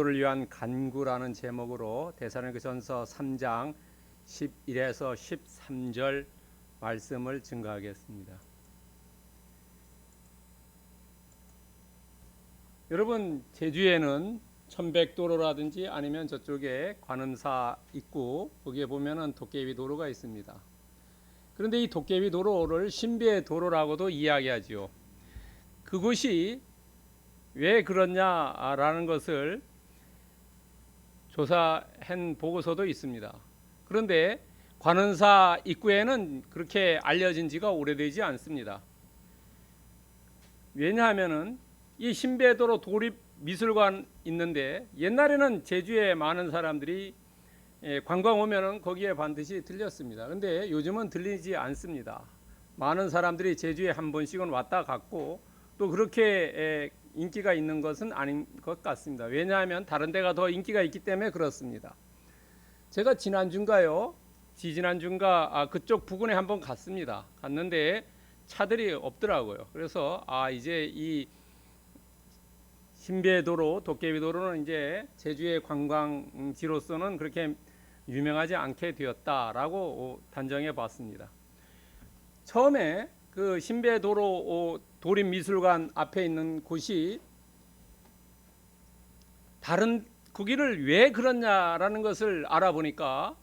를 위한 간구라는 제목으로 데살로니가전서 3장 11에서 13절 말씀을 증거하겠습니다. 여러분, 제주에는 천백도로라든지 아니면 저쪽에 관음사 입구 거기에 보면은 도깨비 도로가 있습니다. 그런데 이 도깨비 도로를 신비의 도로라고도 이야기하지요. 그곳이 왜 그렇냐라는 것을 조사한 보고서도 있습니다. 그런데 관음사 입구에는 그렇게 알려진 지가 오래되지 않습니다. 왜냐하면은 이 신비도로 도립미술관 있는데 옛날에는 제주에 많은 사람들이 관광 오면은 거기에 반드시 들렸습니다. 그런데 요즘은 들리지 않습니다. 많은 사람들이 제주에 한 번씩은 왔다 갔고 또 그렇게 인기가 있는 것은 아닌 것 같습니다. 왜냐하면 다른 데가 더 인기가 있기 때문에 그렇습니다. 제가 지난주인가 그쪽 부근에 한번 갔습니다. 갔는데 차들이 없더라고요. 그래서 이제 이 신비도로, 도깨비도로는 이제 제주의 관광지로서는 그렇게 유명하지 않게 되었다라고 단정해 봤습니다. 처음에 그 신비도로 도립미술관 앞에 있는 곳이 거기를 왜 그렇냐라는 것을 알아보니까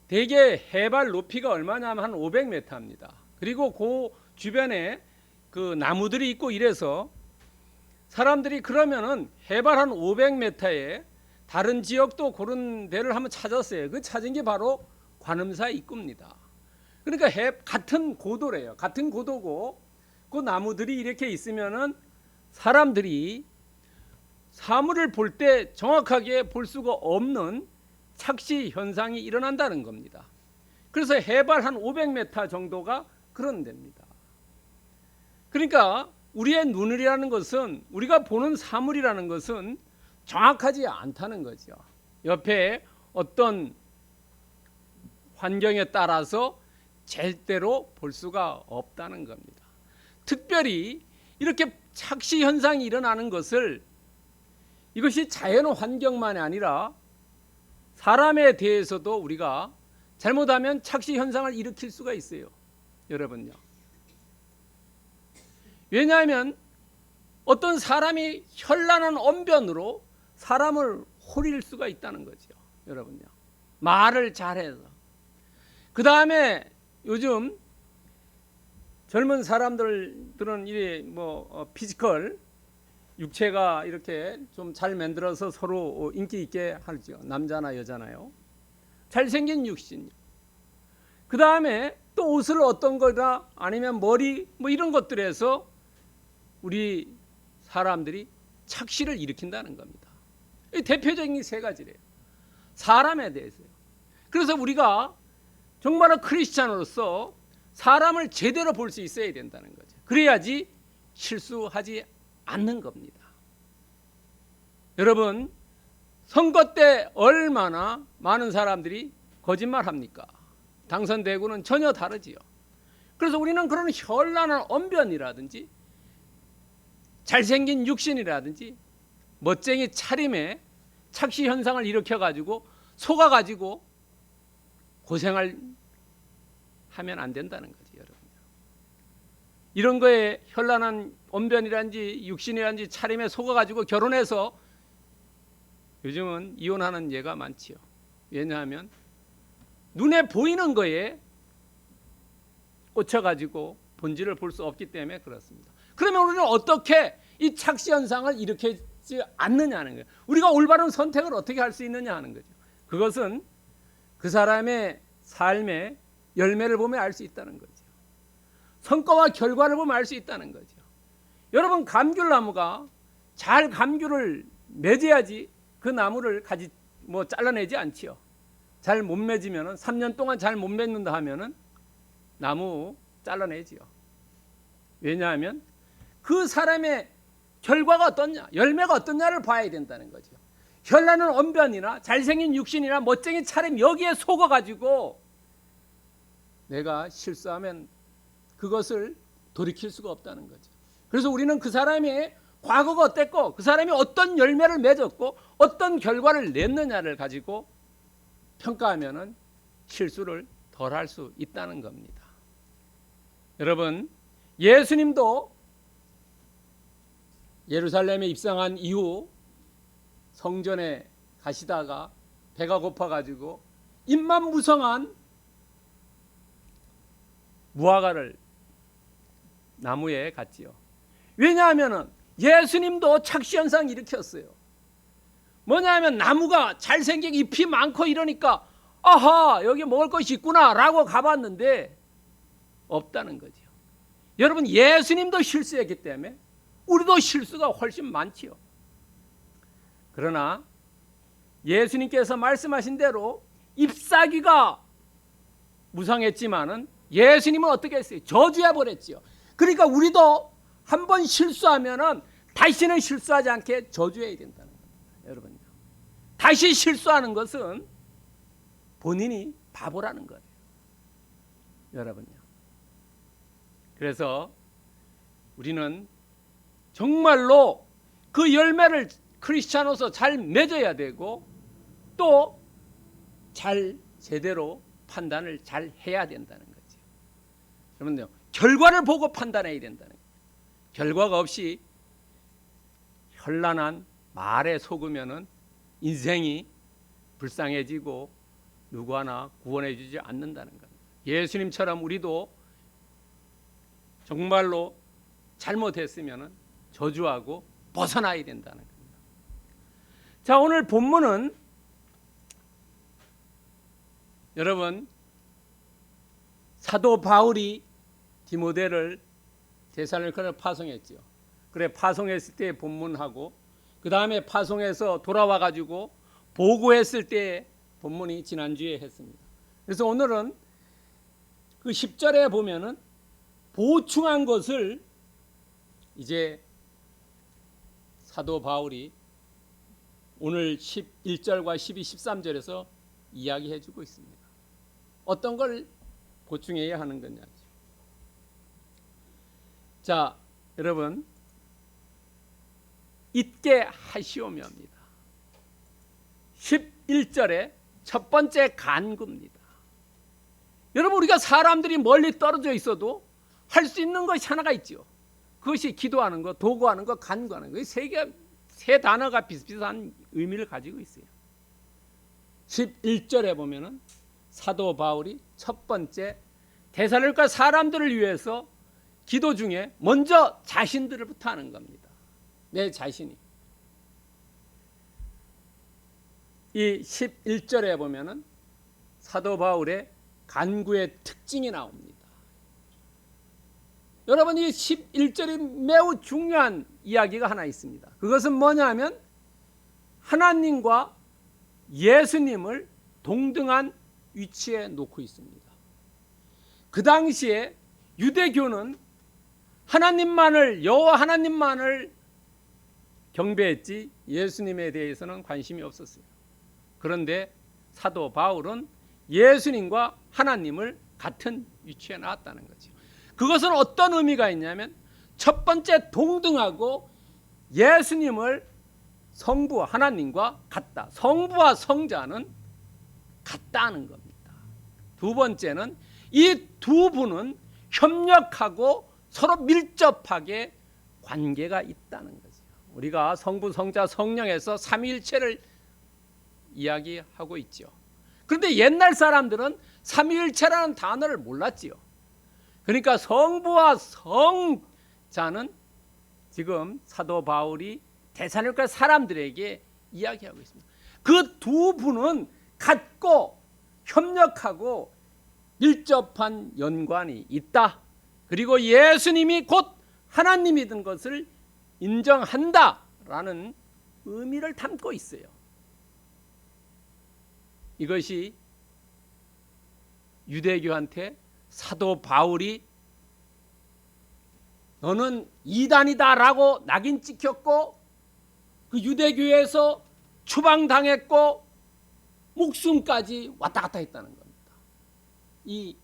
대개 해발 높이가 얼마냐면 한 500m입니다. 그리고 그 주변에 그 나무들이 있고 이래서 사람들이 그러면은 해발 한 500m에 다른 지역도 그런 데를 한번 찾았어요. 그 찾은 게 바로 관음사 입구입니다. 그러니까 같은 고도래요. 같은 고도고 그 나무들이 이렇게 있으면은 사람들이 사물을 볼 때 정확하게 볼 수가 없는 착시 현상이 일어난다는 겁니다. 그래서 해발 한 500m 정도가 그런 데입니다. 그러니까 우리의 눈이라는 것은, 우리가 보는 사물이라는 것은 정확하지 않다는 거죠. 옆에 어떤 환경에 따라서 절대로 볼 수가 없다는 겁니다. 특별히 이렇게 착시 현상이 일어나는 것을, 이것이 자연 환경만이 아니라 사람에 대해서도 우리가 잘못하면 착시 현상을 일으킬 수가 있어요. 여러분요. 왜냐하면 어떤 사람이 현란한 언변으로 사람을 호릴 수가 있다는 거죠. 여러분요. 말을 잘해서. 그 다음에 요즘 젊은 사람들은 이 피지컬 육체가 이렇게 좀 잘 만들어서 서로 인기 있게 하죠. 남자나 여자나요. 잘생긴 육신. 그 다음에 또 옷을 어떤 거나 아니면 머리 이런 것들에서 우리 사람들이 착시를 일으킨다는 겁니다. 대표적인 세 가지래요. 사람에 대해서요. 그래서 우리가 정말로 크리스찬으로서 사람을 제대로 볼 수 있어야 된다는 거죠. 그래야지 실수하지 않는 겁니다. 여러분, 선거 때 얼마나 많은 사람들이 거짓말합니까? 당선되고는 전혀 다르지요. 그래서 우리는 그런 현란한 언변이라든지 잘생긴 육신이라든지 멋쟁이 차림에 착시 현상을 일으켜가지고 속아가지고 고생을 하면 안 된다는 거죠, 여러분. 이런 거에 현란한 언변이란지 육신이란지 차림에 속아가지고 결혼해서 요즘은 이혼하는 예가 많지요. 왜냐하면 눈에 보이는 거에 꽂혀가지고 본질을 볼 수 없기 때문에 그렇습니다. 그러면 우리는 어떻게 이 착시 현상을 일으키지 않느냐는 거예요. 우리가 올바른 선택을 어떻게 할 수 있느냐 하는 거죠. 그것은 그 사람의 삶의 열매를 보면 알 수 있다는 거죠. 성과와 결과를 보면 알 수 있다는 거죠. 여러분, 감귤나무가 잘 감귤을 맺어야지 그 나무를 잘라내지 않지요. 잘 못 맺으면은 3년 동안 잘 못 맺는다 하면은 나무 잘라내지요. 왜냐하면 그 사람의 결과가 어떠냐, 열매가 어떠냐를 봐야 된다는 거죠. 현란한 언변이나 잘생긴 육신이나 멋쟁이 차림 여기에 속아가지고 내가 실수하면 그것을 돌이킬 수가 없다는 거죠. 그래서 우리는 그 사람의 과거가 어땠고 그 사람이 어떤 열매를 맺었고 어떤 결과를 냈느냐를 가지고 평가하면은 실수를 덜 할 수 있다는 겁니다. 여러분, 예수님도 예루살렘에 입성한 이후 성전에 가시다가 배가 고파가지고 입만 무성한 무화과를 나무에 갔지요. 왜냐하면 예수님도 착시현상 일으켰어요. 뭐냐면 나무가 잘생기고 잎이 많고 이러니까 아하, 여기 먹을 것이 있구나 라고 가봤는데 없다는 거죠. 여러분, 예수님도 실수했기 때문에 우리도 실수가 훨씬 많지요. 그러나 예수님께서 말씀하신 대로 잎사귀가 무성했지만은 예수님은 어떻게 했어요? 저주해 버렸지요. 그러니까 우리도 한번 실수하면은 다시는 실수하지 않게 저주해야 된다는 겁니다. 여러분요. 다시 실수하는 것은 본인이 바보라는 거예요. 여러분요. 그래서 우리는 정말로 그 열매를 크리스찬으로서 잘 맺어야 되고 또 잘 제대로 판단을 잘 해야 된다는 거죠. 여러분요, 결과를 보고 판단해야 된다는 거예요. 결과가 없이 현란한 말에 속으면은 인생이 불쌍해지고 누구 하나 구원해 주지 않는다는 겁니다. 예수님처럼 우리도 정말로 잘못했으면은 저주하고 벗어나야 된다는 겁니다. 자, 오늘 본문은 여러분 사도 바울이 디모데를 데살로니가로 파송했죠. 그래 파송했을 때 본문하고 그 다음에 파송해서 돌아와 가지고 보고했을 때 본문이 지난주에 했습니다. 그래서 오늘은 그 10절에 보면은 보충한 것을 이제 사도 바울이 오늘 11절과 12, 13절에서 이야기해 주고 있습니다. 어떤 걸 보충해야 하는 거냐. 자, 여러분, 잊게 하시오며입니다. 11절에 첫 번째 간구입니다. 여러분, 우리가 사람들이 멀리 떨어져 있어도 할 수 있는 것이 하나가 있죠. 그것이 기도하는 것, 도구하는 것, 간구하는 것. 세 단어가 비슷비슷한 의미를 가지고 있어요. 11절에 보면은 사도 바울이 첫 번째 데살로니가 사람들을 위해서 기도 중에 먼저 자신들부터 하는 겁니다. 내 자신이. 이 11절에 보면은 사도 바울의 간구의 특징이 나옵니다. 여러분, 이 11절이 매우 중요한 이야기가 하나 있습니다. 그것은 뭐냐 하면 하나님과 예수님을 동등한 위치에 놓고 있습니다. 그 당시에 유대교는 하나님만을, 여호와 하나님만을 경배했지 예수님에 대해서는 관심이 없었어요. 그런데 사도 바울은 예수님과 하나님을 같은 위치에 놨다는 거죠. 그것은 어떤 의미가 있냐면 첫 번째 동등하고 예수님을 성부 하나님과 같다. 성부와 성자는 같다는 겁니다. 두 번째는 이 두 분은 협력하고 서로 밀접하게 관계가 있다는 거죠. 우리가 성부, 성자, 성령에서 삼위일체를 이야기하고 있죠. 그런데 옛날 사람들은 삼위일체라는 단어를 몰랐지요. 그러니까 성부와 성자는 지금 사도 바울이 데살로니가 사람들에게 이야기하고 있습니다. 그 두 분은 같고 협력하고 밀접한 연관이 있다. 그리고 예수님이 곧 하나님이든 것을 인정한다라는 의미를 담고 있어요. 이것이 유대교한테 사도 바울이 너는 이단이다라고 낙인 찍혔고 그 유대교에서 추방당했고 목숨까지 왔다 갔다 했다는 겁니다. 이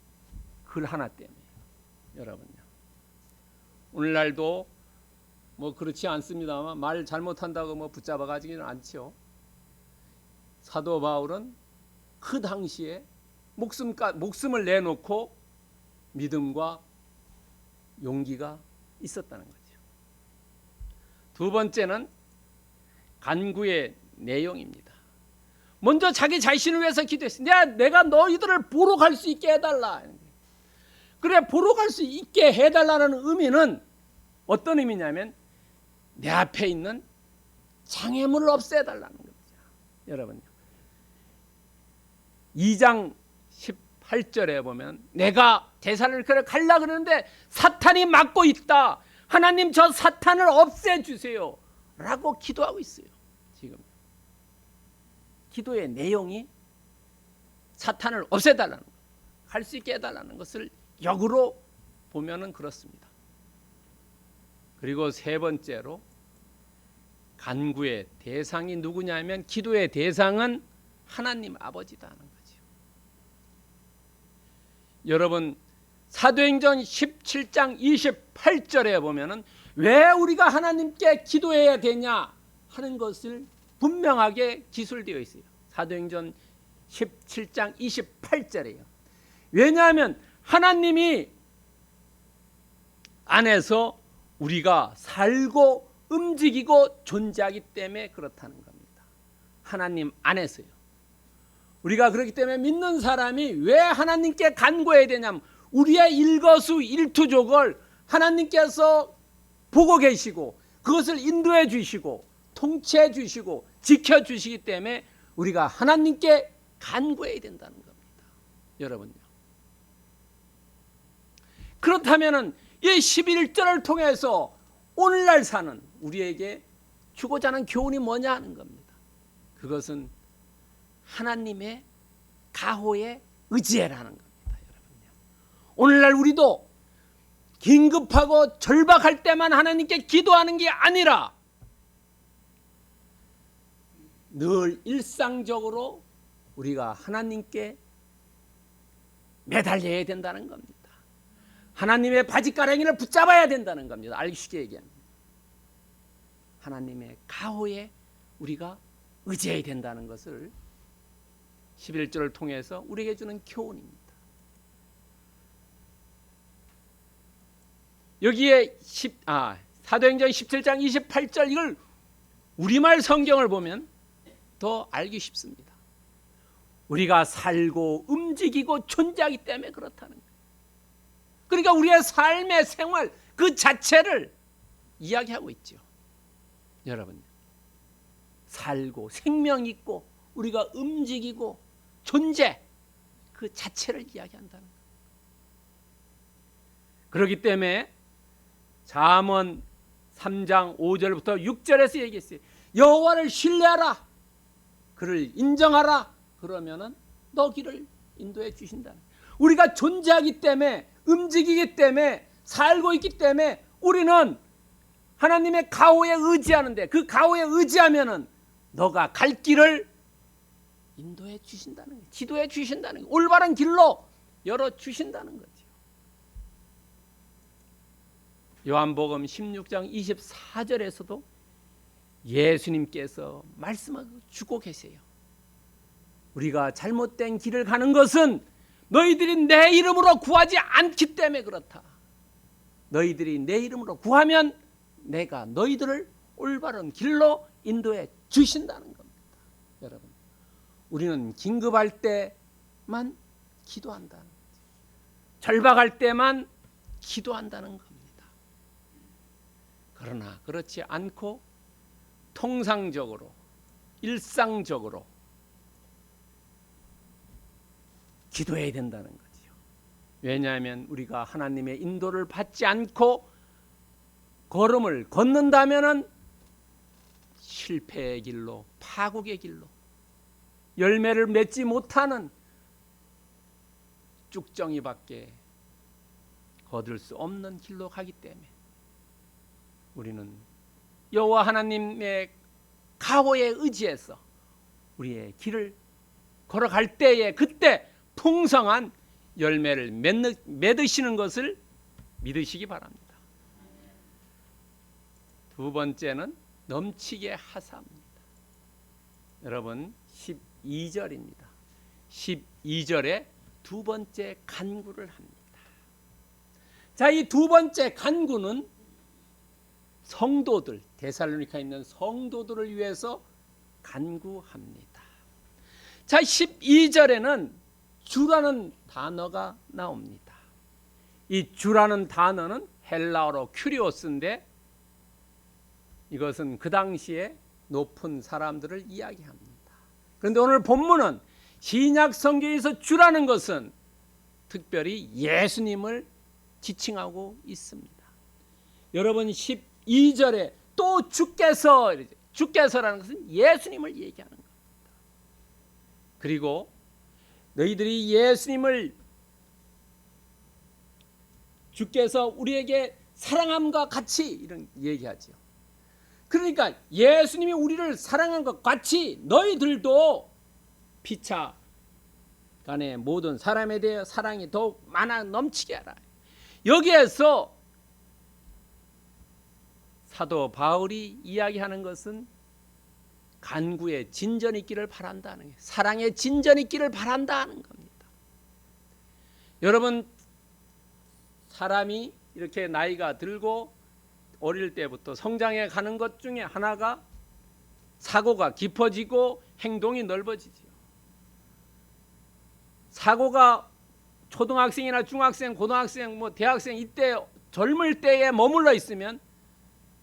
글 하나 때문에. 여러분요, 오늘날도 뭐 그렇지 않습니다만 말 잘못한다고 뭐 붙잡아 가지기는 않죠. 사도 바울은 그 당시에 목숨을 내놓고 믿음과 용기가 있었다는 거죠. 두 번째는 간구의 내용입니다. 먼저 자기 자신을 위해서 기도했어요. 내가 너희들을 보러 갈 수 있게 해달라. 그래, 보러 갈 수 있게 해달라는 의미는 어떤 의미냐면 내 앞에 있는 장애물을 없애달라는 거죠. 여러분, 2장 18절에 보면 내가 데살로니가를 가려고 그러는데 사탄이 막고 있다. 하나님, 저 사탄을 없애주세요 라고 기도하고 있어요. 지금 기도의 내용이 사탄을 없애달라는 것, 갈 수 있게 해달라는 것을 역으로 보면은 그렇습니다. 그리고 세 번째로 간구의 대상이 누구냐면 기도의 대상은 하나님 아버지다는 거죠. 여러분, 사도행전 17장 28절에 보면은 왜 우리가 하나님께 기도해야 되냐 하는 것을 분명하게 기술되어 있어요. 사도행전 17장 28절에요. 왜냐하면 하나님이 안에서 우리가 살고 움직이고 존재하기 때문에 그렇다는 겁니다. 하나님 안에서요. 우리가 그렇기 때문에 믿는 사람이 왜 하나님께 간구해야 되냐면 우리의 일거수일투족을 하나님께서 보고 계시고 그것을 인도해 주시고 통치해 주시고 지켜 주시기 때문에 우리가 하나님께 간구해야 된다는 겁니다. 여러분요. 그렇다면은 이 11절을 통해서 오늘날 사는 우리에게 주고자 하는 교훈이 뭐냐 하는 겁니다. 그것은 하나님의 가호에 의지해라는 겁니다. 여러분요. 오늘날 우리도 긴급하고 절박할 때만 하나님께 기도하는 게 아니라 늘 일상적으로 우리가 하나님께 매달려야 된다는 겁니다. 하나님의 바지가랑이를 붙잡아야 된다는 겁니다. 알기 쉽게 얘기합니다. 하나님의 가호에 우리가 의지해야 된다는 것을 11절을 통해서 우리에게 주는 교훈입니다. 여기에 사도행전 17장 28절 이걸 우리말 성경을 보면 더 알기 쉽습니다. 우리가 살고 움직이고 존재하기 때문에 그렇다는 거예요. 그러니까 우리의 삶의 생활 그 자체를 이야기하고 있죠. 여러분, 살고 생명 있고 우리가 움직이고 존재 그 자체를 이야기한다는 거예요. 그렇기 때문에 잠언 3장 5절부터 6절에서 얘기했어요. 여호와를 신뢰하라. 그를 인정하라. 그러면은 너 길을 인도해 주신다. 우리가 존재하기 때문에 움직이기 때문에 살고 있기 때문에 우리는 하나님의 가호에 의지하는데 그 가호에 의지하면은 너가 갈 길을 인도해 주신다는 거예요. 지도해 주신다는 거예요. 올바른 길로 열어 주신다는 거죠. 요한복음 16장 24절에서도 예수님께서 말씀을 주고 계세요. 우리가 잘못된 길을 가는 것은 너희들이 내 이름으로 구하지 않기 때문에 그렇다. 너희들이 내 이름으로 구하면 내가 너희들을 올바른 길로 인도해 주신다는 겁니다. 여러분, 우리는 긴급할 때만 기도한다는 거죠. 절박할 때만 기도한다는 겁니다. 그러나 그렇지 않고 통상적으로 일상적으로 기도해야 된다는 거죠. 왜냐하면 우리가 하나님의 인도를 받지 않고 걸음을 걷는다면은 실패의 길로, 파국의 길로, 열매를 맺지 못하는 쭉정이밖에 거둘 수 없는 길로 가기 때문에 우리는 여호와 하나님의 가호에 의지해서 우리의 길을 걸어갈 때에 그때 풍성한 열매를 맺으시는 것을 믿으시기 바랍니다. 두 번째는 넘치게 하사합니다. 여러분 12절입니다. 12절에 두 번째 간구를 합니다. 자, 이 두 번째 간구는 성도들, 데살로니카에 있는 성도들을 위해서 간구합니다. 자, 12절에는 주라는 단어가 나옵니다. 이 주라는 단어는 헬라어로 큐리오스인데 이것은 그 당시에 높은 사람들을 이야기합니다. 그런데 오늘 본문은 신약 성경에서 주라는 것은 특별히 예수님을 지칭하고 있습니다. 여러분 12절에 또 주께서라는 것은 예수님을 얘기하는 겁니다. 그리고 너희들이 예수님을 주께서 우리에게 사랑함과 같이 이런 얘기하죠. 그러니까 예수님이 우리를 사랑한 것 같이 너희들도 피차 간의 모든 사람에 대해 사랑이 더욱 많아 넘치게 하라. 여기에서 사도 바울이 이야기하는 것은 간구의 진전이 있기를 바란다는 게, 사랑의 진전이 있기를 바란다는 겁니다. 여러분 사람이 이렇게 나이가 들고 어릴 때부터 성장해 가는 것 중에 하나가 사고가 깊어지고 행동이 넓어지죠. 사고가 초등학생이나 중학생, 고등학생, 대학생 이때 젊을 때에 머물러 있으면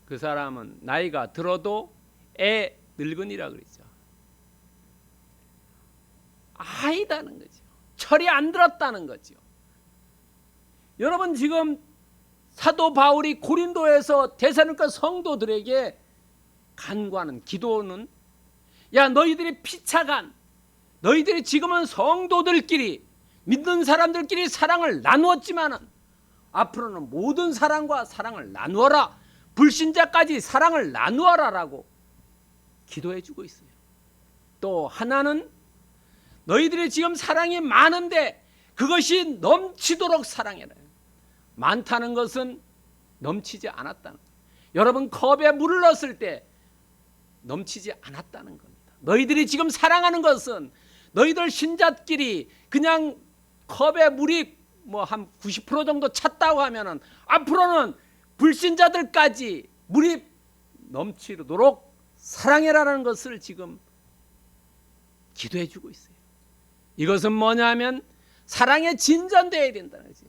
그 사람은 나이가 들어도 애 늙은이라 그러죠. 아이다는 거죠. 철이 안 들었다는 거죠. 여러분 지금 사도 바울이 고린도에서 데살로니가 성도들에게 간구하는 기도는, 야 너희들이 피차간, 너희들이 지금은 성도들끼리 믿는 사람들끼리 사랑을 나누었지만은 앞으로는 모든 사람과 사랑을 나누어라, 불신자까지 사랑을 나누어라라고 기도해 주고 있어요. 또 하나는 너희들이 지금 사랑이 많은데 그것이 넘치도록 사랑해라. 많다는 것은 넘치지 않았다는 거예요. 여러분 컵에 물을 넣었을 때 넘치지 않았다는 겁니다. 너희들이 지금 사랑하는 것은 너희들 신자끼리 그냥 컵에 물이 한 90% 정도 찼다고 하면은 앞으로는 불신자들까지 물이 넘치도록 사랑해라라는 것을 지금 기도해 주고 있어요. 이것은 뭐냐면 사랑에 진전되어야 된다는 거죠.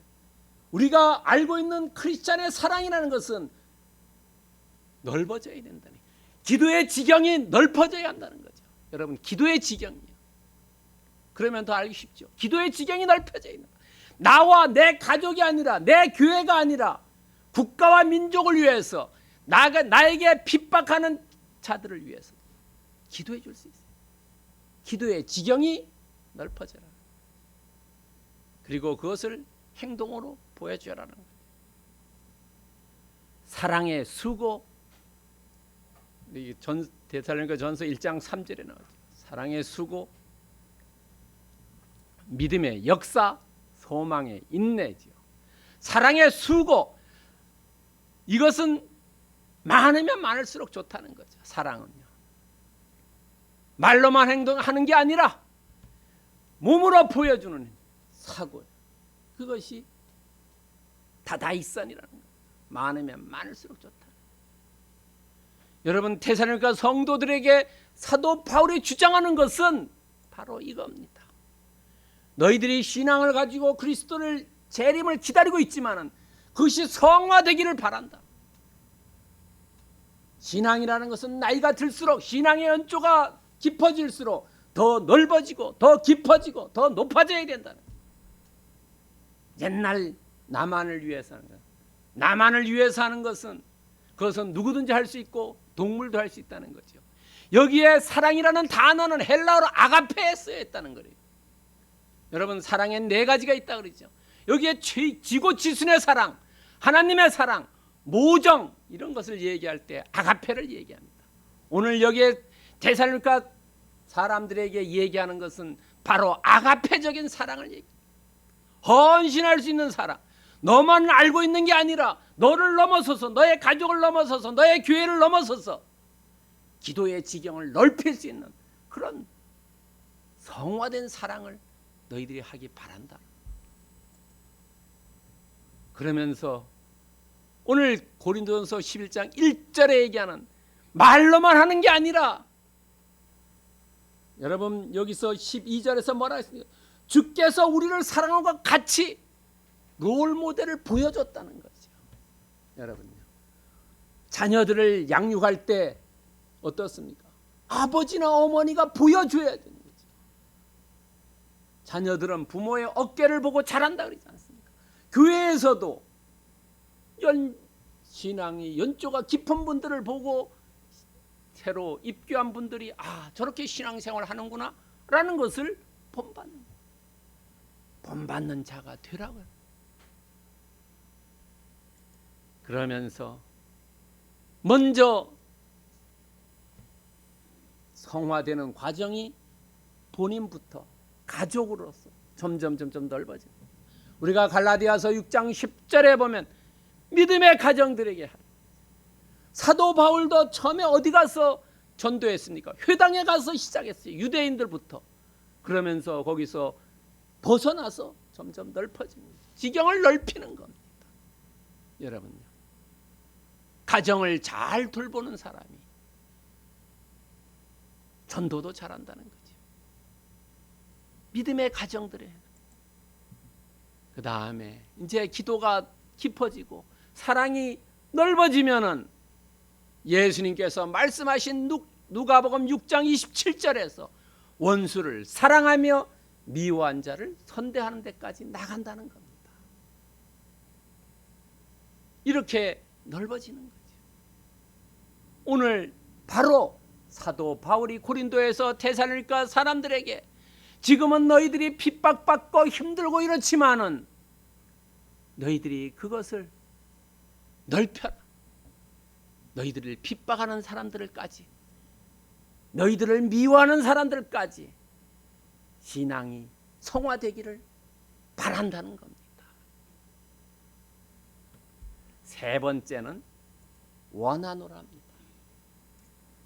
우리가 알고 있는 크리스찬의 사랑이라는 것은 넓어져야 된다는 거예요. 기도의 지경이 넓어져야 한다는 거죠. 여러분 기도의 지경이요. 그러면 더 알기 쉽죠. 기도의 지경이 넓혀져야 된다. 나와 내 가족이 아니라, 내 교회가 아니라 국가와 민족을 위해서, 나에게 핍박하는 자들을 위해서 기도해 줄 수 있어요. 기도의 지경이 넓어져라. 그리고 그것을 행동으로 보여주라는 거예요. 사랑의 수고, 데살로니가 전서 1장 3절에 나오죠. 사랑의 수고, 믿음의 역사, 소망의 인내지요. 사랑의 수고, 이것은 많으면 많을수록 좋다는 거죠. 사랑은요. 말로만 행동하는 게 아니라 몸으로 보여주는 사고, 그것이 다다익선이라는 거예요. 많으면 많을수록 좋다. 여러분 데살로니가 성도들에게 사도 바울이 주장하는 것은 바로 이겁니다. 너희들이 신앙을 가지고 그리스도를 재림을 기다리고 있지만은 그것이 성화되기를 바란다. 신앙이라는 것은 나이가 들수록 신앙의 연조가 깊어질수록 더 넓어지고 더 깊어지고 더 높아져야 된다는 거예요. 옛날 나만을 위해서 하는 거예요. 나만을 위해서 하는 것은 그것은 누구든지 할 수 있고 동물도 할 수 있다는 거죠. 여기에 사랑이라는 단어는 헬라어로 아가페에 쓰여 있다는 거예요. 여러분 사랑에 네 가지가 있다 그러죠. 여기에 지고지순의 사랑, 하나님의 사랑, 모정 이런 것을 얘기할 때 아가페를 얘기합니다. 오늘 여기에 데살로니가 사람들에게 얘기하는 것은 바로 아가페적인 사랑을 얘기합니다. 헌신할 수 있는 사랑, 너만 알고 있는 게 아니라 너를 넘어서서, 너의 가족을 넘어서서, 너의 교회를 넘어서서 기도의 지경을 넓힐 수 있는 그런 성화된 사랑을 너희들이 하기 바란다. 그러면서 오늘 고린도전서 11장 1절에 얘기하는 말로만 하는 게 아니라, 여러분 여기서 12절에서 뭐라 했습니까? 주께서 우리를 사랑한 것 같이 롤 모델을 보여줬다는 거죠. 여러분요, 자녀들을 양육할 때 어떻습니까? 아버지나 어머니가 보여줘야 되는 거죠. 자녀들은 부모의 어깨를 보고 자란다 그러지 않습니까? 교회에서도 신앙이 연조가 깊은 분들을 보고 새로 입교한 분들이 저렇게 신앙생활을 하는구나 라는 것을 본받는 자가 되라고요. 그러면서 먼저 성화되는 과정이 본인부터 가족으로서 점점 넓어지고, 우리가 갈라디아서 6장 10절에 보면 믿음의 가정들에게 사도 바울도 처음에 어디 가서 전도했습니까? 회당에 가서 시작했어요. 유대인들부터. 그러면서 거기서 벗어나서 점점 넓어집니다. 지경을 넓히는 겁니다. 여러분요, 가정을 잘 돌보는 사람이 전도도 잘한다는 거죠. 믿음의 가정들에. 그 다음에 이제 기도가 깊어지고 사랑이 넓어지면은 예수님께서 말씀하신 누가복음 6장 27절에서 원수를 사랑하며 미워한 자를 선대하는 데까지 나간다는 겁니다. 이렇게 넓어지는 거죠. 오늘 바로 사도 바울이 고린도에서 데살로니가 사람들에게 지금은 너희들이 핍박받고 힘들고 이렇지만은 너희들이 그것을 넓혀라. 너희들을 핍박하는 사람들까지, 너희들을 미워하는 사람들까지 신앙이 성화되기를 바란다는 겁니다. 세 번째는 원하노라입니다.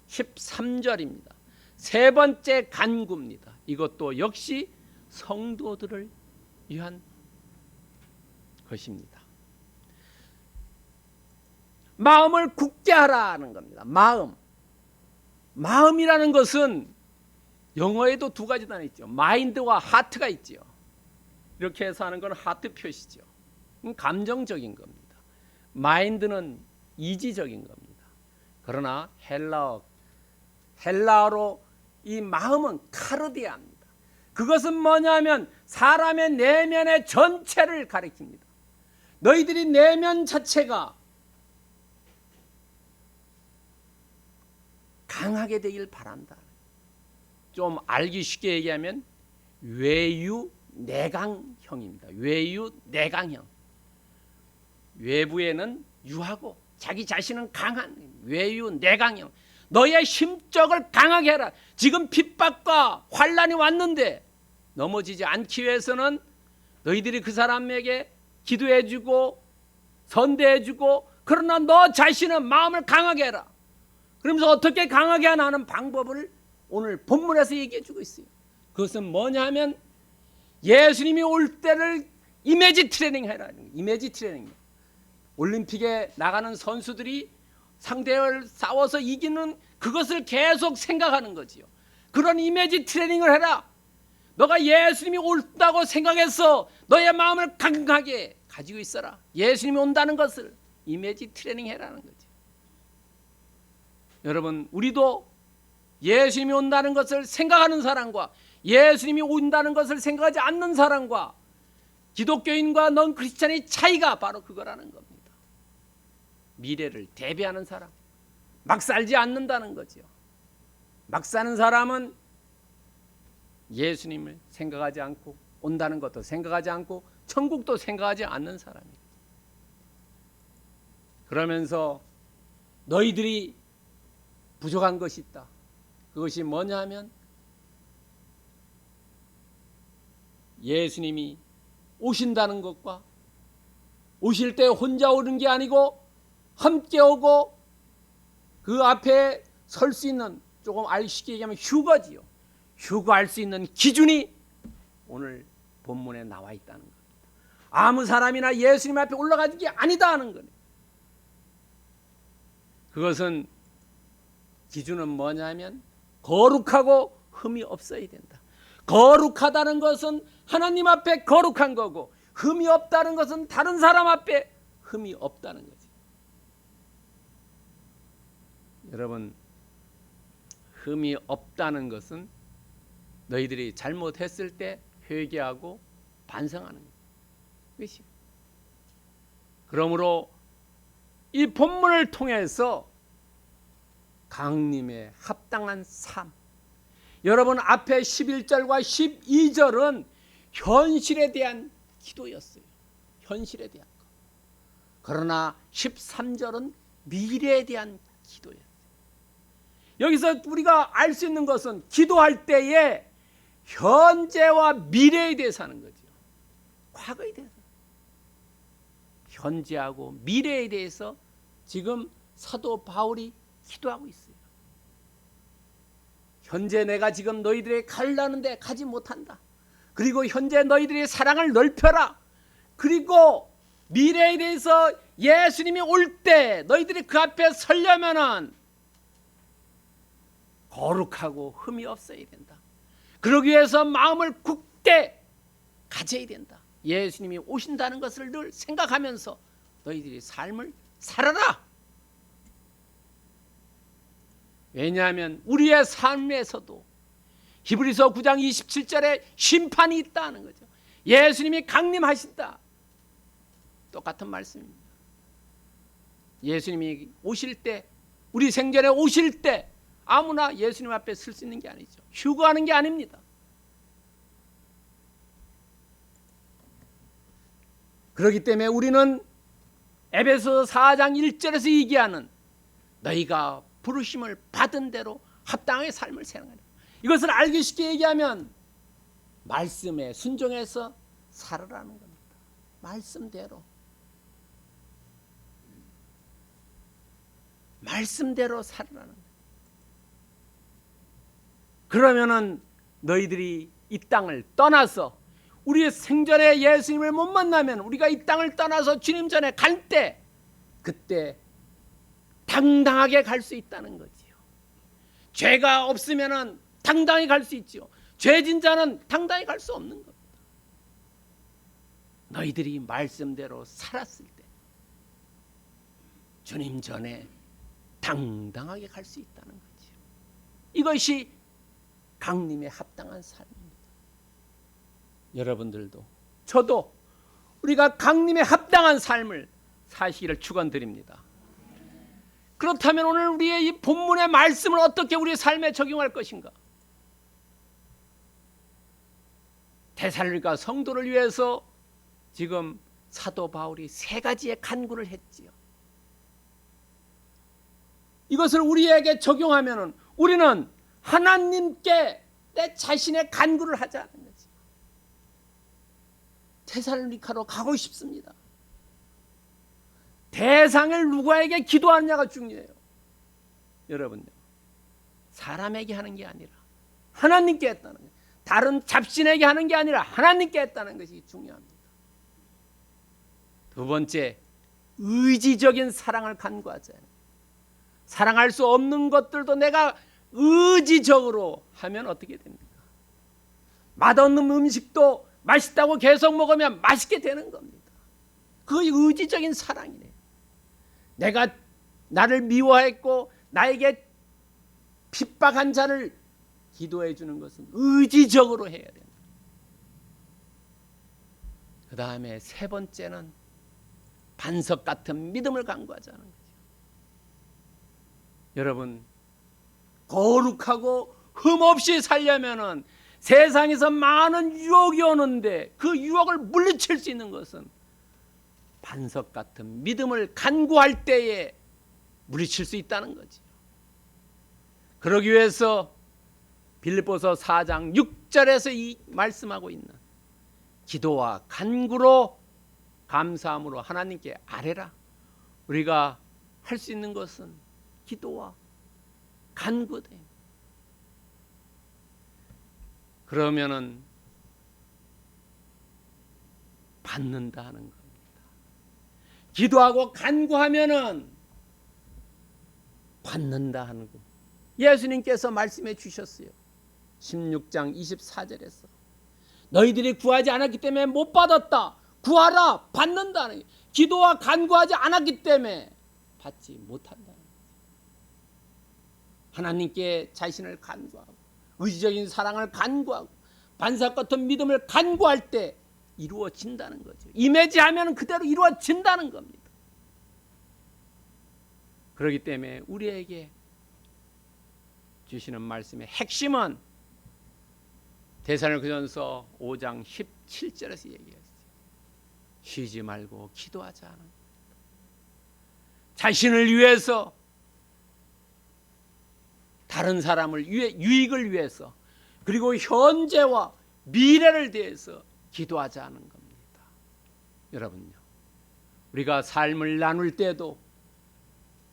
13절입니다. 세 번째 간구입니다. 이것도 역시 성도들을 위한 것입니다. 마음을 굳게 하라는 겁니다. 마음이라는 것은 영어에도 두 가지 단어 있죠. 마인드와 하트가 있죠. 이렇게 해서 하는 건 하트 표시죠. 감정적인 겁니다. 마인드는 이지적인 겁니다. 그러나 헬라어로 이 마음은 카르디아입니다. 그것은 뭐냐면 사람의 내면의 전체를 가리킵니다. 너희들이 내면 자체가 강하게 되길 바란다. 좀 알기 쉽게 얘기하면 외유내강형입니다. 외유내강형. 외부에는 유하고 자기 자신은 강한 외유내강형. 너의 심적을 강하게 해라. 지금 핍박과 환난이 왔는데 넘어지지 않기 위해서는 너희들이 그 사람에게 기도해주고 선대해주고, 그러나 너 자신은 마음을 강하게 해라. 그러면서 어떻게 강하게 하는 방법을 오늘 본문에서 얘기해주고 있어요. 그것은 뭐냐면 예수님이 올 때를 이미지 트레이닝 해라. 이미지 트레이닝. 올림픽에 나가는 선수들이 상대를 싸워서 이기는 그것을 계속 생각하는 거지요. 그런 이미지 트레이닝을 해라. 너가 예수님이 온다고 생각해서 너의 마음을 강하게 가지고 있어라. 예수님이 온다는 것을 이미지 트레이닝 해라는 거죠. 여러분, 우리도 예수님이 온다는 것을 생각하는 사람과 예수님이 온다는 것을 생각하지 않는 사람과 기독교인과 넌 크리스찬의 차이가 바로 그거라는 겁니다. 미래를 대비하는 사람, 막 살지 않는다는 거죠. 막 사는 사람은 예수님을 생각하지 않고 온다는 것도 생각하지 않고 천국도 생각하지 않는 사람이에요. 그러면서 너희들이 부족한 것이 있다. 그것이 뭐냐 하면 예수님이 오신다는 것과 오실 때 혼자 오는 게 아니고 함께 오고 그 앞에 설 수 있는, 조금 쉽게 얘기하면 휴거지요. 휴거할 수 있는 기준이 오늘 본문에 나와 있다는 겁니다. 아무 사람이나 예수님 앞에 올라가는 게 아니다 하는 거예요. 그것은 기준은 뭐냐면 거룩하고 흠이 없어야 된다. 거룩하다는 것은 하나님 앞에 거룩한 거고, 흠이 없다는 것은 다른 사람 앞에 흠이 없다는 거지. 여러분, 흠이 없다는 것은 너희들이 잘못했을 때 회개하고 반성하는 것이. 그러므로 이 본문을 통해서 강림에 합당한 삶, 여러분 앞에 11절과 12절은 현실에 대한 기도였어요. 현실에 대한 것. 그러나 13절은 미래에 대한 기도였어요. 여기서 우리가 알 수 있는 것은 기도할 때에 현재와 미래에 대해서 하는 거죠. 과거에 대해서. 현재하고 미래에 대해서 지금 사도 바울이 기도하고 있어요. 현재 내가 지금 너희들에게 가려는데 가지 못한다. 그리고 현재 너희들의 사랑을 넓혀라. 그리고 미래에 대해서 예수님이 올 때 너희들이 그 앞에 서려면은 거룩하고 흠이 없어야 된다. 그러기 위해서 마음을 굳게 가져야 된다. 예수님이 오신다는 것을 늘 생각하면서 너희들이 삶을 살아라. 왜냐하면 우리의 삶에서도 히브리서 9장 27절에 심판이 있다는 거죠. 예수님이 강림하신다. 똑같은 말씀입니다. 예수님이 오실 때, 우리 생전에 오실 때 아무나 예수님 앞에 설 수 있는 게 아니죠. 휴거하는 게 아닙니다. 그렇기 때문에 우리는 에베소 4장 1절에서 얘기하는 너희가 부르심을 받은 대로 합당하게 삶을 살아가는, 이것을 알기 쉽게 얘기하면 말씀에 순종해서 살아라는 겁니다. 말씀대로. 말씀대로 살아라는 거예요. 그러면은 너희들이 이 땅을 떠나서, 우리의 생전에 예수님을 못 만나면 우리가 이 땅을 떠나서 주님 전에 갈 때, 그때 당당하게 갈 수 있다는 거지요. 죄가 없으면은 당당히 갈 수 있지요. 죄진 자는 당당히 갈 수 없는 겁니다. 너희들이 말씀대로 살았을 때 주님 전에 당당하게 갈 수 있다는 거지요. 이것이 강림에 합당한 삶입니다. 여러분들도 저도 우리가 강림에 합당한 삶을 사시기를 축원드립니다. 그렇다면 오늘 우리의 이 본문의 말씀을 어떻게 우리의 삶에 적용할 것인가? 데살로니가 성도를 위해서 지금 사도 바울이 3가지의 간구를 했지요. 이것을 우리에게 적용하면 우리는 하나님께 내 자신의 간구를 하자는 거지. 데살로니가로 가고 싶습니다. 대상을 누구에게 기도하느냐가 중요해요. 여러분요, 사람에게 하는 게 아니라 하나님께 했다는 거예요. 다른 잡신에게 하는 게 아니라 하나님께 했다는 것이 중요합니다. 두 번째, 의지적인 사랑을 간구하자. 사랑할 수 없는 것들도 내가 의지적으로 하면 어떻게 됩니까? 맛없는 음식도 맛있다고 계속 먹으면 맛있게 되는 겁니다. 그게 의지적인 사랑이래요. 내가 나를 미워했고 나에게 핍박한 자를 기도해 주는 것은 의지적으로 해야 된다. 그 다음에 3번째는 반석 같은 믿음을 간구하자는 거죠. 여러분, 거룩하고 흠없이 살려면은 세상에서 많은 유혹이 오는데 그 유혹을 물리칠 수 있는 것은 반석 같은 믿음을 간구할 때에 물리칠 수 있다는 거지. 그러기 위해서 빌립보서 4장 6절에서 이 말씀하고 있는 기도와 간구로 감사함으로 하나님께 아뢰라. 우리가 할 수 있는 것은 기도와 간구다. 그러면은 받는다 하는 겁니다. 기도하고 간구하면은 받는다 하는 거. 예수님께서 말씀해 주셨어요. 16장 24절에서 너희들이 구하지 않았기 때문에 못 받았다. 구하라, 받는다는. 기도와 간구하지 않았기 때문에 받지 못한다는 거죠. 하나님께 자신을 간구하고 의지적인 사랑을 간구하고 반석 같은 믿음을 간구할 때 이루어진다는 거죠. 임해지하면 그대로 이루어진다는 겁니다. 그렇기 때문에 우리에게 주시는 말씀의 핵심은 데살로니가전서 5장 17절에서 얘기했어요. 쉬지 말고 기도하자 하는 겁니다. 자신을 위해서, 다른 사람을 유익을 위해서, 그리고 현재와 미래를 대해서 기도하자는 겁니다. 여러분요, 우리가 삶을 나눌 때도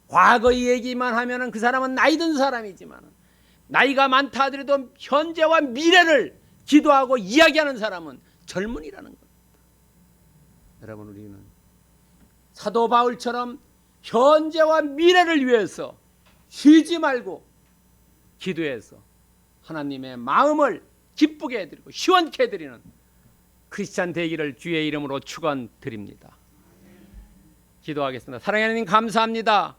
과거의 얘기만 하면은 그 사람은 나이 든 사람이지만, 나이가 많다 하더라도 현재와 미래를 기도하고 이야기하는 사람은 젊은이라는 겁니다. 여러분, 우리는 사도 바울처럼 현재와 미래를 위해서 쉬지 말고 기도해서 하나님의 마음을 기쁘게 해드리고 시원케 해드리는 크리스찬 되기를 주의 이름으로 축원드립니다. 기도하겠습니다. 사랑하는 하나님, 감사합니다.